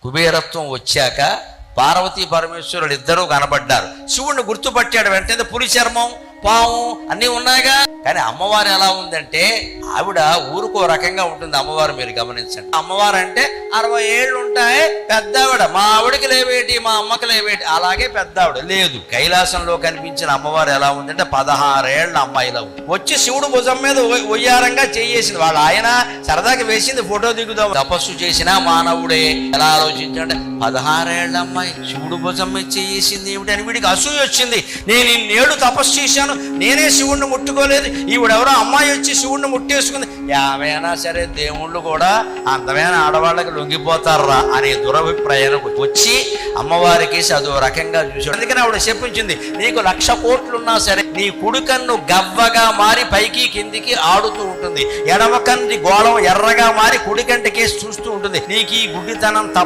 కుబేరత్వం వచ్చాక పార్వతీ పరమేశ్వరులు ఇద్దరూ కనబడ్డారు. శివుణ్ణి గుర్తుపట్టాడు. వెంటనే పులి చర్మం, పాము అన్నీ ఉన్నాయిగా. కానీ అమ్మవారు ఎలా ఉందంటే ఆవిడ ఊరుకో రకంగా ఉంటుంది అమ్మవారు. మీరు గమనించండి, అమ్మవారు అంటే 60 ఏళ్ళు ఉంటాయి పెద్ద ఆవిడ. మా ఆవిడకి లేవేటి, మా అమ్మకి లేవేటి, అలాగే పెద్ద ఆవిడ లేదు. కైలాసంలో కనిపించిన అమ్మవారు ఎలా ఉందంటే 16 ఏళ్ల అమ్మాయిలా ఉంది. వచ్చి శివుడు భుజం మీద ఒయ్యారంగా చేయేసింది. వాళ్ళు ఆయన సరదాకి వేసింది ఫోటో దిగుదాం. తపస్సు చేసిన మానవుడే ఎలా ఆలోచించండి, 16 ఏళ్ల అమ్మాయి శివుడు భుజం మీద చేయేసింది ఏమిటి అని వీడికి అసూయ వచ్చింది. నేను ఇన్నేళ్ళు తపస్సు చేశాను, నేనే శివుణ్ణి ముట్టుకోలేదు, ఈవిడెవరో అమ్మాయి వచ్చి శివుణ్ణి ముట్టేసుకుంది. ఏమైనా సరే దేవుళ్ళు కూడా అందమైన ఆడవాళ్ళకి లొంగిపోతారా అనే దురభిప్రాయానికి వచ్చి అమ్మవారికి అదో రకంగా చూసాడు. అందుకని ఆవిడ చెప్పించింది, నీకు 1,00,000 కోట్లున్నా సరే నీ కుడి కన్ను గవ్వగా మారి పైకి కిందికి ఆడుతూ ఉంటుంది, ఎడమ కన్ను గోళం ఎర్రగా మారి కుడి కంటికేసి చూస్తూ ఉంటుంది. నీకు ఈ గుడ్డితనం తప్ప